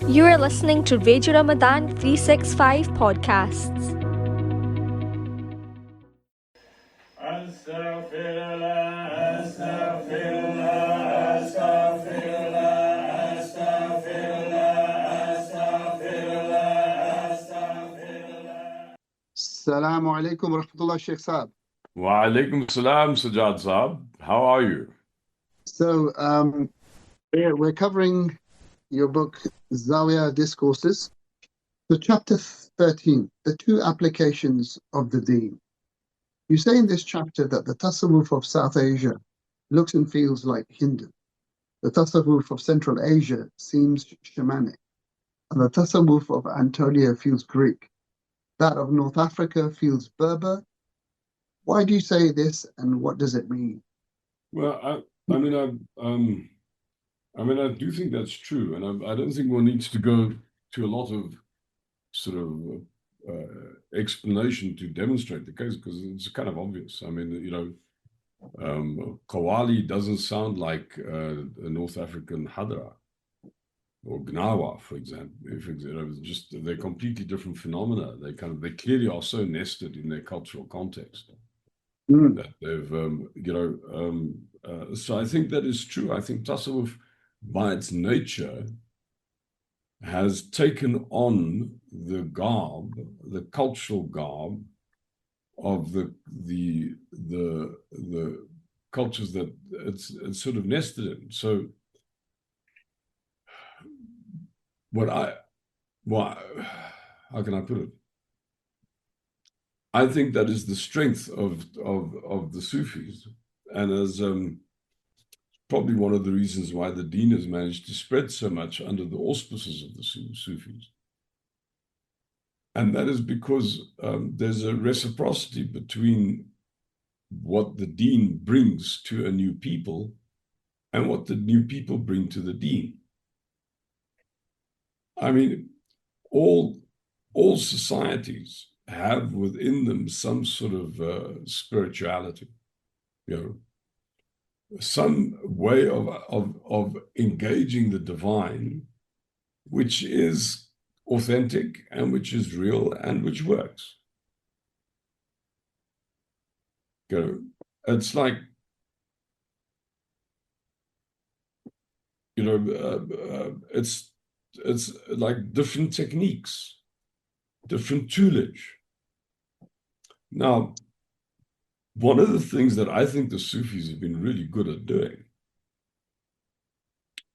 You are listening to Radio Ramadan 365 podcasts. Assalamu alaikum wa rahmatullah, Sheikh Saab. Wa alaikum salam, Sajjad Saab. How are you? So we're covering your book, Zawia Discourses. So chapter 13, the two applications of the deen. You say in this chapter that the tasawwuf of South Asia looks and feels like Hindu. The tasawwuf of Central Asia seems shamanic. And the tasawwuf of Anatolia feels Greek. That of North Africa feels Berber. Why do you say this, and what does it mean? Well, I do think that's true, and I don't think one needs to go to a lot of sort of explanation to demonstrate the case, because it's kind of obvious. I mean, Qawwali doesn't sound like a North African Hadra or Gnawa, for example. They're completely different phenomena. They clearly are so nested in their cultural context that they've, so I think that is true. I think Tasawwuf, by its nature, has taken on the garb, the cultural garb of the cultures that it's sort of nested in. So how can I put it? I think that is the strength of the Sufis, and as probably one of the reasons why the deen has managed to spread so much under the auspices of the Sufis. And that is because there's a reciprocity between what the deen brings to a new people and what the new people bring to the deen. I mean, all societies have within them some sort of spirituality, some way of engaging the divine, which is authentic and which is real and which works. It's like, it's like different techniques, different toolage. Now, one of the things that I think the Sufis have been really good at doing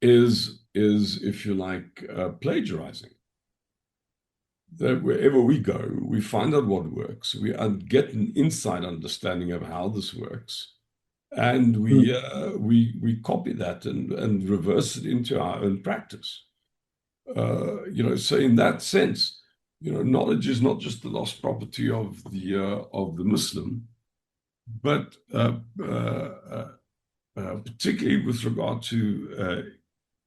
is if you like, plagiarizing. That wherever we go, we find out what works. We get an inside understanding of how this works, and we copy that and reverse it into our own practice. So in that sense, knowledge is not just the lost property of the Muslim, but particularly with regard to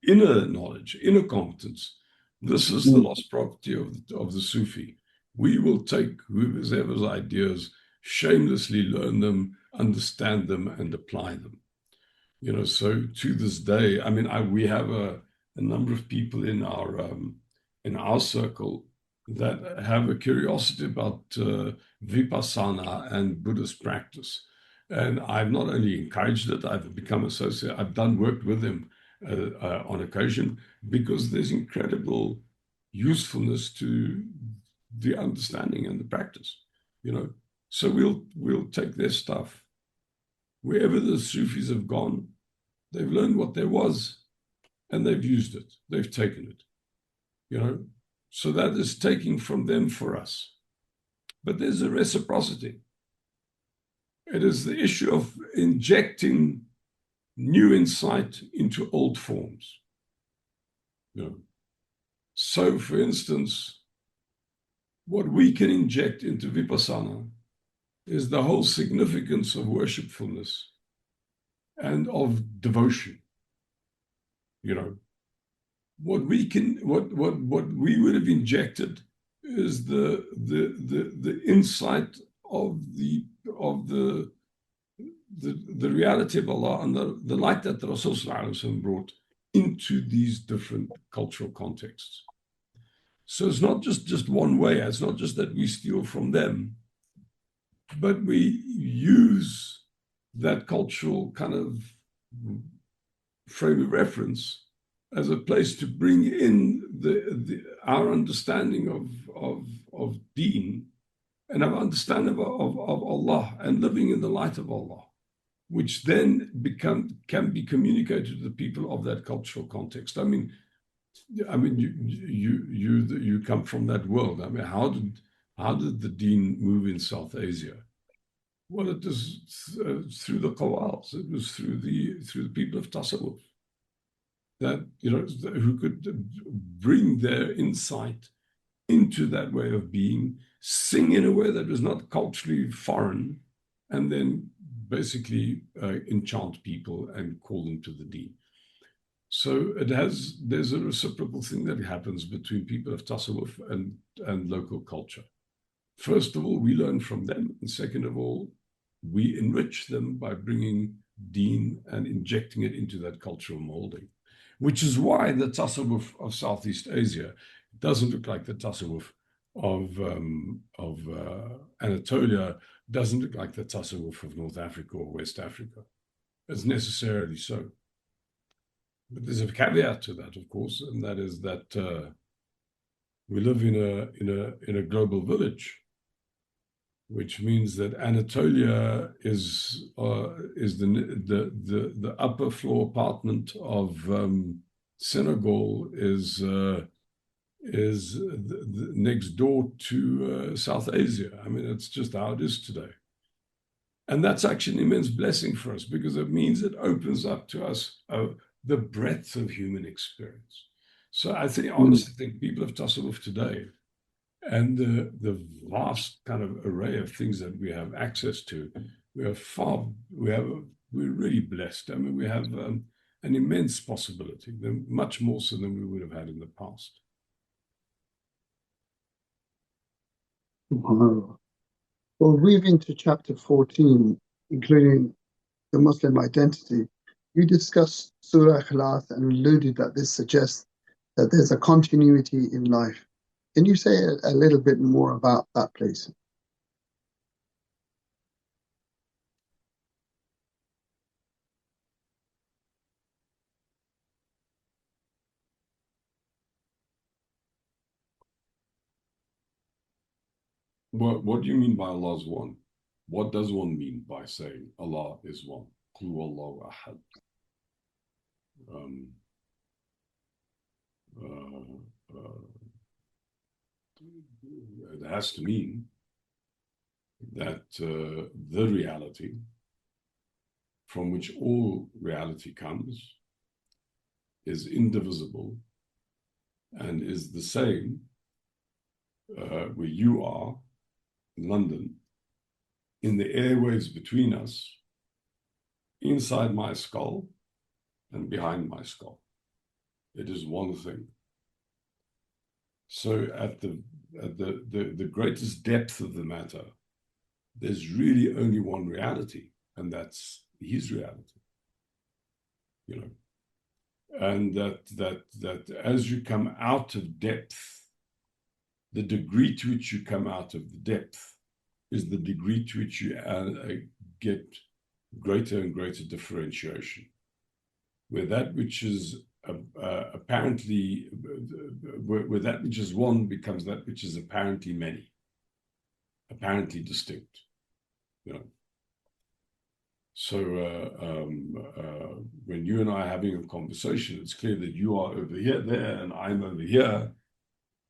inner knowledge, inner competence. This is the lost property of the Sufi. We will take whoever's ideas, shamelessly learn them, understand them, and apply them. So to this day, I mean, we have a number of people in our circle that have a curiosity about Vipassana and Buddhist practice. And I've not only encouraged it, I've become associated, I've worked with them on occasion, because there's incredible usefulness to the understanding and the practice, So we'll take their stuff. Wherever the Sufis have gone, they've learned what there was, and they've used it. They've taken it, So that is taking from them for us. But there's a reciprocity. It is the issue of injecting new insight into old forms. So, for instance, what we can inject into Vipassana is the whole significance of worshipfulness and of devotion. What we would have injected is the insight of the reality of Allah and the light that the Rasul brought into these different cultural contexts. So it's not just one way. It's not just that we steal from them, but we use that cultural kind of frame of reference as a place to bring in our understanding of deen and our understanding of Allah and living in the light of Allah, which then can be communicated to the people of that cultural context. I mean, you come from that world. I mean, how did the deen move in South Asia? Well, it was through the Qawwals. It was through the people of Tasawwuf that who could bring their insight into that way of being, sing in a way that was not culturally foreign, and then basically enchant people and call them to the deen. So there's a reciprocal thing that happens between people of Tasawwuf and local culture. First of all, we learn from them, and second of all, we enrich them by bringing deen and injecting it into that cultural molding, which is why the Tasawwuf of Southeast Asia doesn't look like the Tasawwuf of Anatolia, doesn't look like the Tasawwuf of North Africa or West Africa. It's necessarily so. But there's a caveat to that, of course, and that is that we live in a global village, which means that Anatolia is the upper floor apartment of Senegal is next door to South Asia. I mean, it's just how it is today. And that's actually an immense blessing for us, because it means it opens up to us the breadth of human experience. So I honestly think people of Tasawwuf today, and the vast kind of array of things that we have access to, we're really blessed. I mean, we have an immense possibility, much more so than we would have had in the past. Well, moving to chapter 14, including the Muslim identity, you discussed Surah Ikhlas and alluded that this suggests that there's a continuity in life. Can you say a little bit more about that, please? What do you mean by Allah is one? What does one mean by saying Allah is one? Qul huwallahu ahad. It has to mean that the reality from which all reality comes is indivisible and is the same where you are in London, in the airwaves between us, inside my skull and behind my skull. It is one thing. So at the greatest depth of the matter, there's really only one reality, and that's his reality. And that as you come out of depth, the degree to which you come out of the depth is the degree to which you get greater and greater differentiation, where that which is apparently, where that which is one becomes that which is apparently many, apparently distinct. So when you and I are having a conversation, it's clear that you are over here, there, and I'm over here,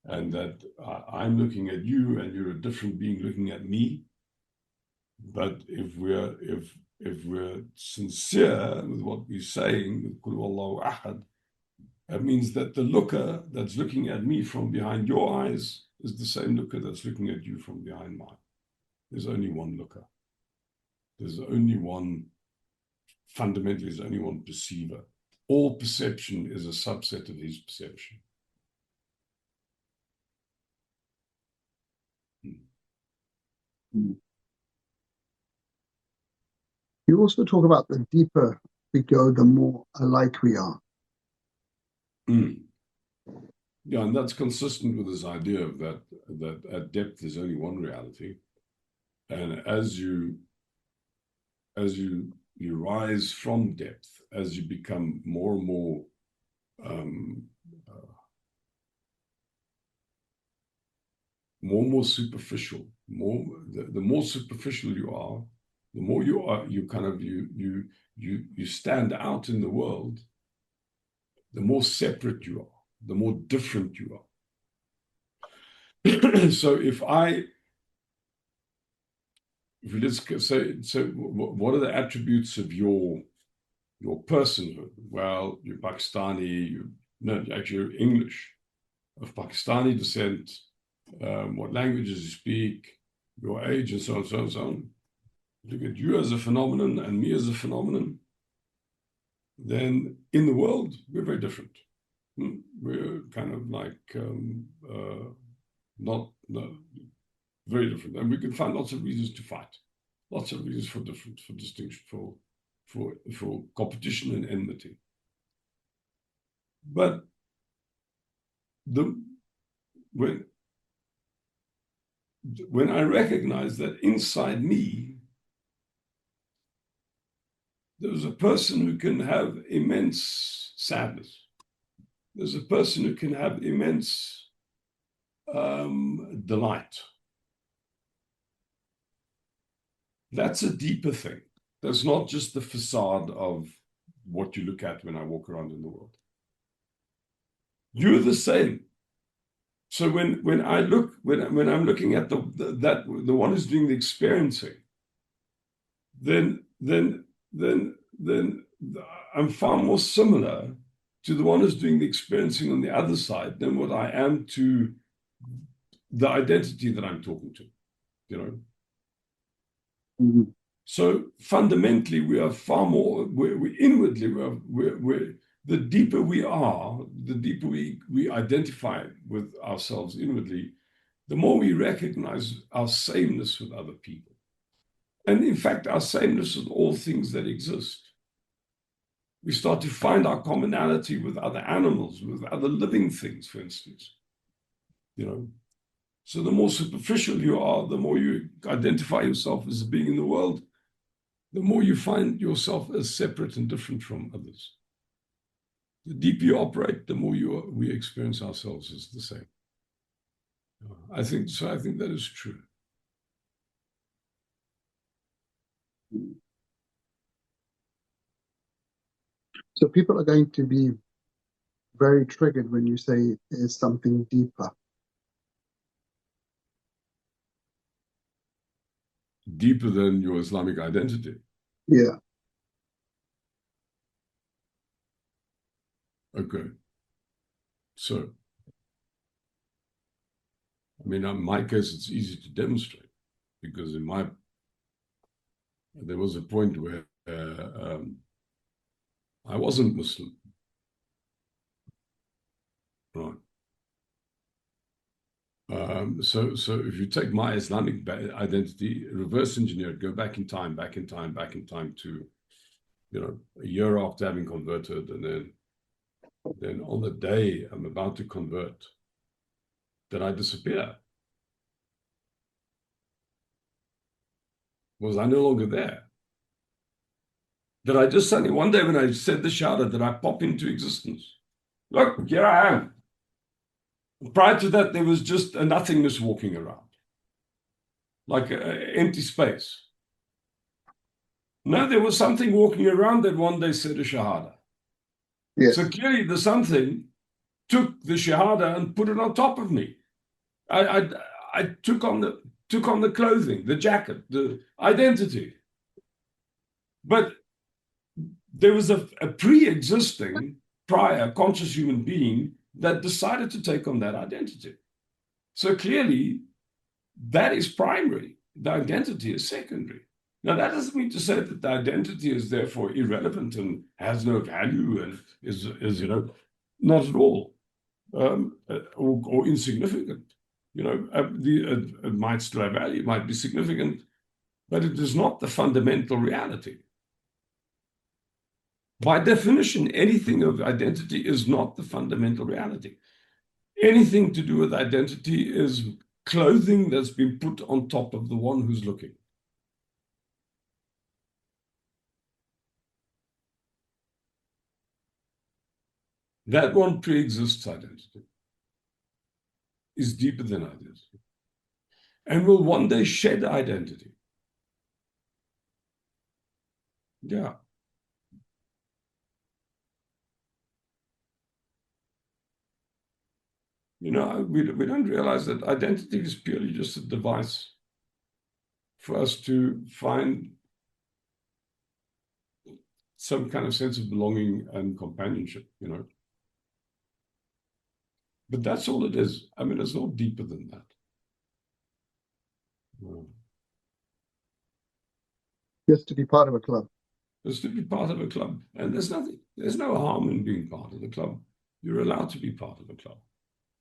and that I'm looking at you and you're a different being looking at me. But if we're sincere with what we're saying, with Qul huwallahu ahad, that means that the looker that's looking at me from behind your eyes is the same looker that's looking at you from behind mine. There's only one looker. There's only one, fundamentally, there's only one perceiver. All perception is a subset of his perception. You also talk about the deeper we go, the more alike we are. Yeah, and that's consistent with this idea of that at depth there's only one reality, and as you rise from depth, as you become more and more superficial, the more superficial you are, the more you stand out in the world, the more separate you are, the more different you are. So if we let's say, so what are the attributes of your personhood? Well, you're Pakistani, you're English, of Pakistani descent, what languages you speak, your age, and so on, so on, so on. Look at you as a phenomenon and me as a phenomenon, then in the world, we're very different. We're kind of like not very different. And we can find lots of reasons to fight, lots of reasons for difference, for distinction, for competition and enmity. But when I recognize that inside me, there's a person who can have immense sadness. There's a person who can have immense delight. That's a deeper thing. That's not just the facade of what you look at when I walk around in the world. You're the same. So when I'm looking at the one who's doing the experiencing, then I'm far more similar to the one who's doing the experiencing on the other side than what I am to the identity that I'm talking to, you know. Mm-hmm. So fundamentally, we are far more. We inwardly, the deeper we are, the deeper we identify with ourselves inwardly, the more we recognize our sameness with other people. And in fact, our sameness with all things that exist. We start to find our commonality with other animals, with other living things, for instance. You know, so the more superficial you are, the more you identify yourself as being in the world, the more you find yourself as separate and different from others. The deeper you operate, the more we experience ourselves as the same. I think that is true. So people are going to be very triggered when you say there's something deeper. Deeper than your Islamic identity. Yeah. Okay. So, I mean, in my case, it's easy to demonstrate because there was a point where I wasn't Muslim. Right. So if you take my Islamic identity, reverse engineer it, go back in time to, you know, a year after having converted, and then on the day I'm about to convert, did I disappear? Was I no longer there? Did I just suddenly, one day when I said the Shahada, did I pop into existence? Look, here I am. Prior to that, there was just a nothingness walking around, like an empty space. No, there was something walking around that one day said a Shahada. Yes. So clearly the something took the Shahada and put it on top of me. I took on the clothing, the jacket, the identity. But there was a pre-existing, prior conscious human being that decided to take on that identity. So clearly, that is primary. The identity is secondary. Now, that doesn't mean to say that the identity is therefore irrelevant and has no value and is you know, not at all, or insignificant. You know, it might still have value, might be significant, but it is not the fundamental reality. By definition, anything of identity is not the fundamental reality. Anything to do with identity is clothing that's been put on top of the one who's looking. That one pre-exists identity, is deeper than identity, and will one day shed identity. Yeah. We don't realize that identity is purely just a device for us to find some kind of sense of belonging and companionship, But that's all it is. I mean, it's not deeper than that. Just to be part of a club. Just to be part of a club. And there's no harm in being part of the club. You're allowed to be part of the club.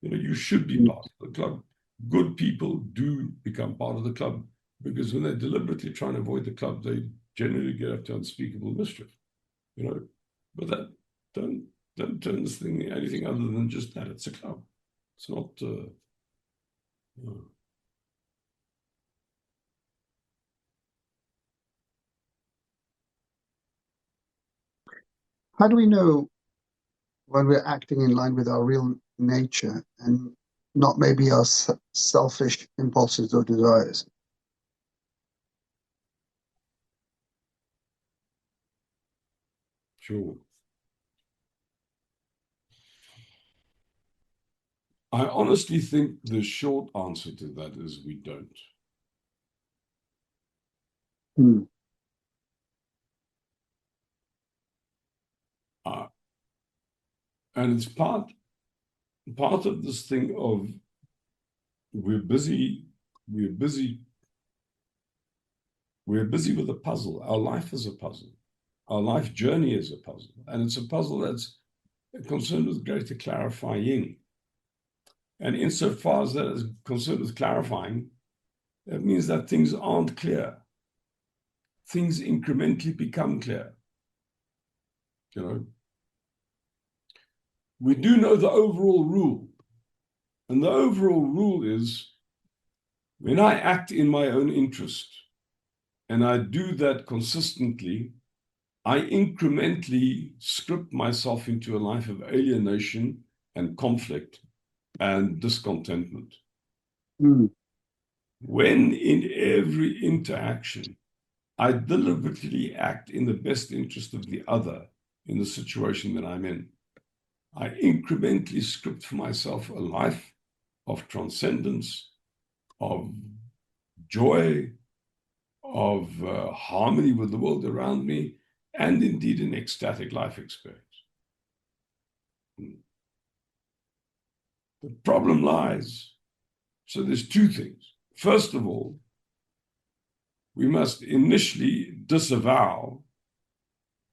You should be part of the club. Good people do become part of the club because when they deliberately try and avoid the club, they generally get up to unspeakable mischief. But that don't turn this thing anything other than just that. It's a club. It's not. How do we know when we're acting in line with our real nature and not maybe our selfish impulses or desires? Sure. I honestly think the short answer to that is we don't. And it's part of this thing of we're busy with a puzzle. Our life is a puzzle. Our life journey is a puzzle. And it's a puzzle that's concerned with greater clarifying. And insofar as that is concerned with clarifying, that means that things aren't clear. Things incrementally become clear. We do know the overall rule. And the overall rule is when I act in my own interest and I do that consistently, I incrementally script myself into a life of alienation and conflict and discontentment. When in every interaction, I deliberately act in the best interest of the other in the situation that I'm in, I incrementally script for myself a life of transcendence, of joy, of harmony with the world around me, and indeed an ecstatic life experience. The problem lies, so there's two things. First of all, we must initially disavow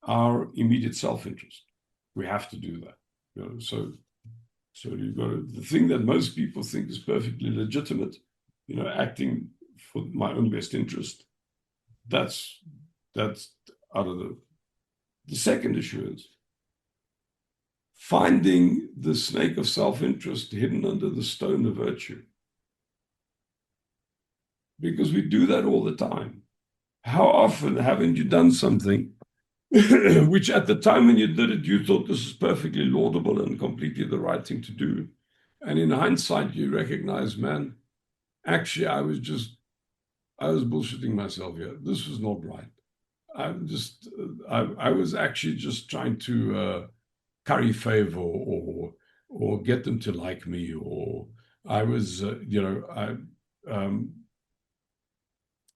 our immediate self-interest. We have to do that. So you've got the thing that most people think is perfectly legitimate, acting for my own best interest. That's out of the second issue is finding the snake of self-interest hidden under the stone of virtue. Because we do that all the time. How often haven't you done something which at the time when you did it, you thought this is perfectly laudable and completely the right thing to do. And in hindsight, you recognize, man, actually, I was bullshitting myself here. This was not right. I was actually just trying to curry favor or get them to like me, or I was,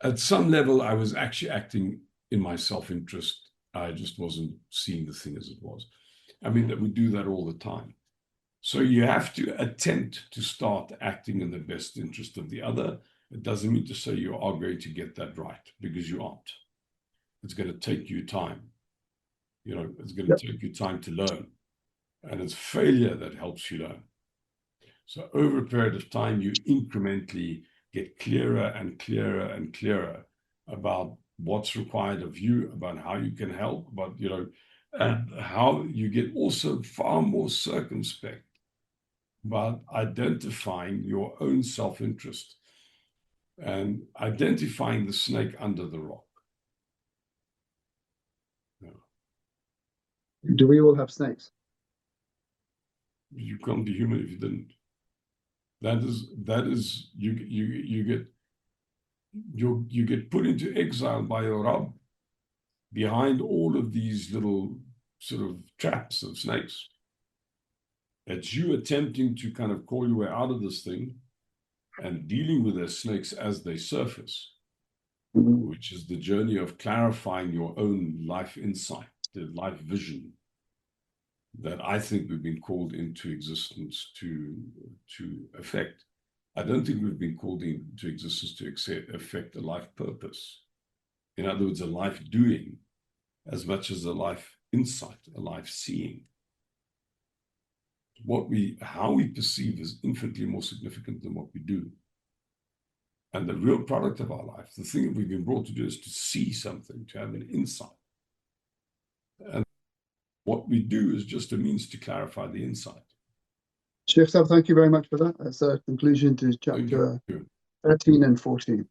at some level, I was actually acting in my self-interest. I just wasn't seeing the thing as it was. I mean, that we do that all the time. So you have to attempt to start acting in the best interest of the other. It doesn't mean to say you are going to get that right, because you aren't. It's going to take you time. It's going to take you time to learn. And it's failure that helps you learn. So over a period of time, you incrementally get clearer and clearer and clearer about what's required of you, about how you can help, and how you get also far more circumspect about identifying your own self-interest and identifying the snake under the rock. Do we all have snakes? You can't be human if you didn't. That is you get put into exile by your Rabb behind all of these little sort of traps of snakes. It's you attempting to kind of crawl your way out of this thing and dealing with the snakes as they surface, which is the journey of clarifying your own life insight, the life vision that I think we've been called into existence to affect. I don't think we've been called into existence to affect a life purpose. In other words, a life doing as much as a life insight, a life seeing. How we perceive is infinitely more significant than what we do. And the real product of our life, the thing that we've been brought to do, is to see something, to have an insight. And what we do is just a means to clarify the insight. Sheikh Sab, thank you very much for that. That's a conclusion to chapter 13 and 14.